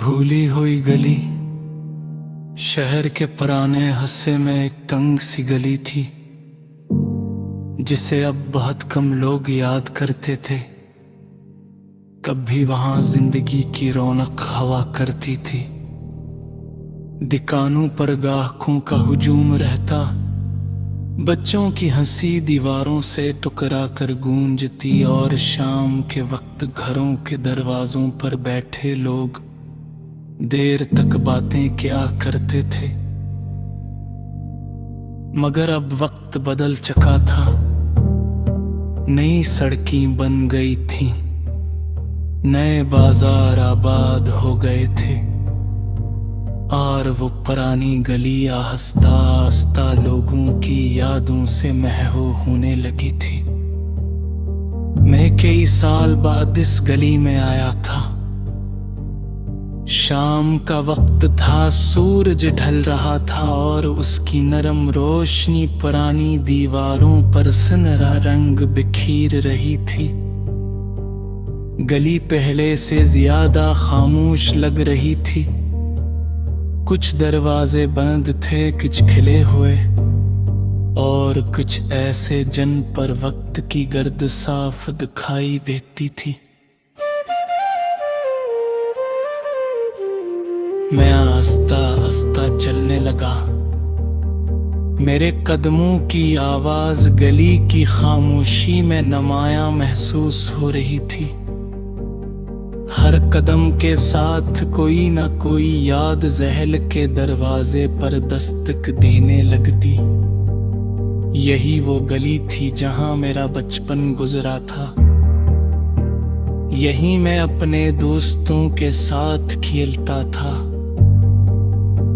भूली हुई गली, शहर के पुराने हस्से में एक तंग सी गली थी जिसे अब बहुत कम लोग याद करते थे। कभी वहां जिंदगी की रौनक हवा करती थी। दुकानों पर ग्राहकों का हुजूम रहता, बच्चों की हंसी दीवारों से टकरा कर गूंजती और शाम के वक्त घरों के दरवाजों पर बैठे लोग देर तक बातें किया करते थे। मगर अब वक्त बदल चुका था, नई सड़कें बन गई थीं, नए बाजार आबाद हो गए थे और वो पुरानी गली आहिस्ता आहिस्ता लोगों की यादों से महव होने लगी थी। मैं कई साल बाद इस गली में आया था। शाम का वक्त था, सूरज ढल रहा था और उसकी नरम रोशनी पुरानी दीवारों पर सुनहरा रंग बिखेर रही थी। गली पहले से ज्यादा खामोश लग रही थी। कुछ दरवाजे बंद थे, कुछ खिले हुए और कुछ ऐसे जिन पर वक्त की गर्द साफ दिखाई देती थी। मैं आस्ता आस्ता चलने लगा। मेरे कदमों की आवाज गली की खामोशी में नुमायां महसूस हो रही थी। हर कदम के साथ कोई ना कोई याद ज़हल के दरवाजे पर दस्तक देने लगती। यही वो गली थी जहां मेरा बचपन गुजरा था। यहीं मैं अपने दोस्तों के साथ खेलता था।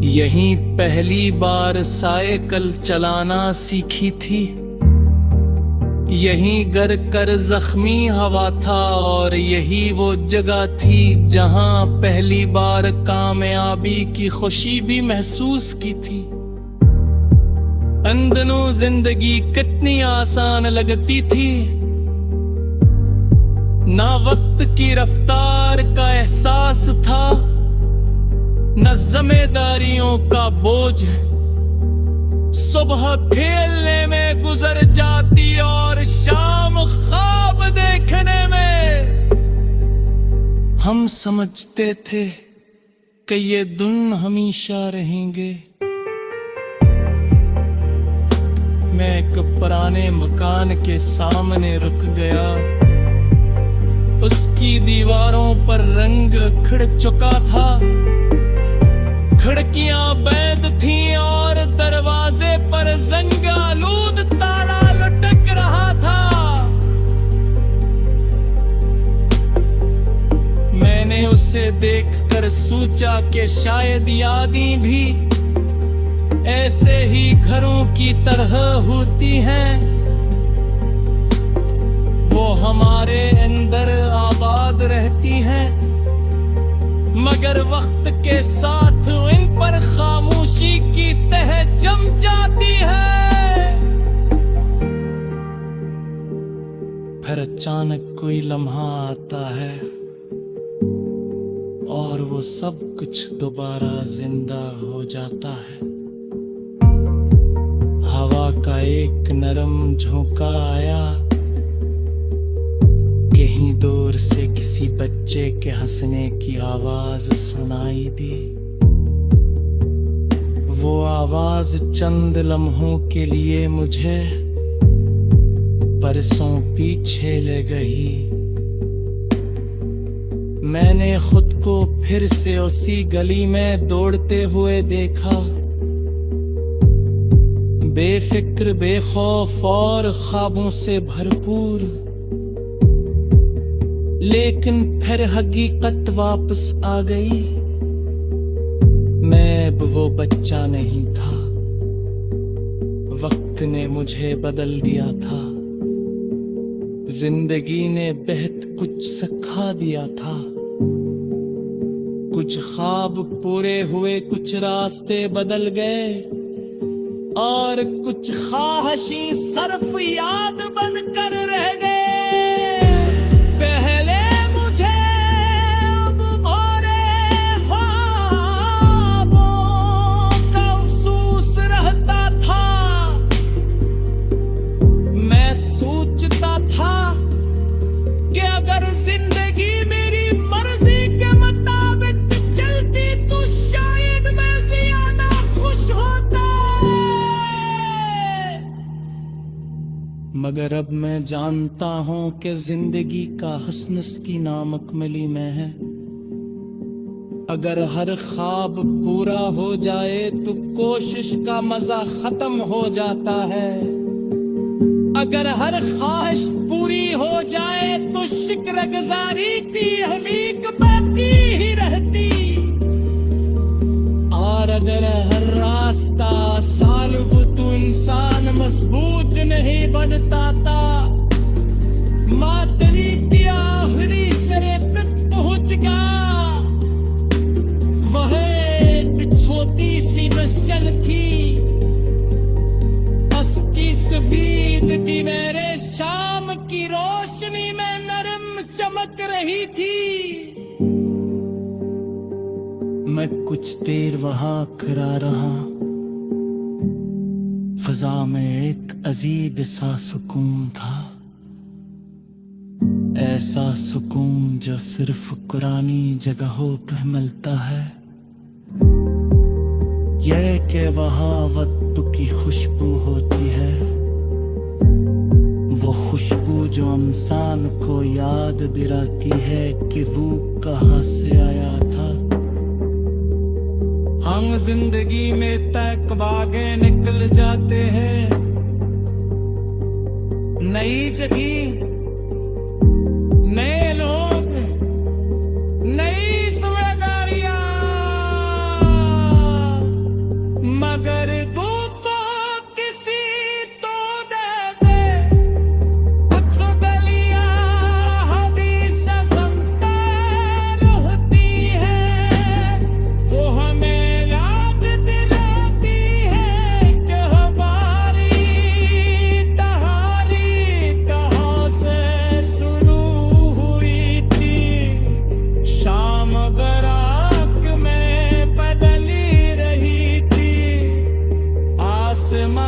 यहीं पहली बार साइकिल चलाना सीखी थी। यहीं गर कर जख्मी हवा था और यही वो जगह थी जहां पहली बार कामयाबी की खुशी भी महसूस की थी। उन दिनों जिंदगी कितनी आसान लगती थी। ना वक्त की रफ्तार का एहसास था, न जिम्मेदारियों का बोझ। सुबह खेलने में गुजर जाती और शाम ख्वाब देखने में। हम समझते थे कि ये दिन हमेशा रहेंगे। मैं एक पुराने मकान के सामने रुक गया। उसकी दीवारों पर रंग खिड़ चुका था। खिड़कियां बंद थीं और दरवाजे पर जंग-आलूद ताला लटक रहा था। मैंने उसे देखकर सोचा कि शायद यादें भी ऐसे ही घरों की तरह होती हैं। वो हमारे अंदर आबाद रहती हैं, मगर वक्त के साथ इन पर खामोशी की तह जम जाती है। फिर अचानक कोई लम्हा आता है और वो सब कुछ दोबारा जिंदा हो जाता है। हवा का एक नरम झोंका आया। कहीं दूर से किसी बच्चे के हंसने की आवाज सुनाई दी। वो आवाज चंद लम्हों के लिए मुझे बरसों पीछे ले गई। मैंने खुद को फिर से उसी गली में दौड़ते हुए देखा, बेफिक्र, बेखौफ और ख्वाबों से भरपूर। लेकिन फिर हकीकत वापस आ गई। मैं अब वो बच्चा नहीं था। वक्त ने मुझे बदल दिया था। जिंदगी ने बहुत कुछ सिखा दिया था। कुछ ख्वाब पूरे हुए, कुछ रास्ते बदल गए और कुछ ख्वाहिशें सिर्फ याद बनकर रह गए। पहले मुझे अब भोरे हो मगर अब मैं जानता हूं कि जिंदगी का हस्न उसकी नामक मिली में है। अगर हर ख्वाब पूरा हो जाए तो कोशिश का मजा खत्म हो जाता है। अगर हर ख्वाहिश पूरी हो जाए तो शिक्र गुजारी की हमीक बाकी ही रहती। और अगर हर रास्ता आसान हो तो इंसान मजबूत नहीं बनता था। मातरी की आखिरी सिरे पे पहुंच गया। वह एक छोटी सी मस्जिद थी, उसकी सफेद भी मेरे शाम की रोशनी में नरम चमक रही थी। मैं कुछ देर वहां खड़ा रहा। फजा में एक अजीब सा सुकून था, ऐसा सुकून जो सिर्फ कुरानी जगहों पर मिलता है। यह कि वहाँ वक्त की खुशबू होती है, वो खुशबू जो इंसान को याद दिलाती है कि वो कहाँ से आया था। हम जिंदगी में तक भागे निकल जाते हैं, नई जगह, नए लोग, नई जिम्मेदारियां, मगर दुख किसी तो दे दे। कुछ गलियां हमेशा सुनते रहती है, वो हमें याद दिलाती है कि हमारी कहानी कहाँ से शुरू हुई थी। शाम गराक में बदली रही थी, आसमान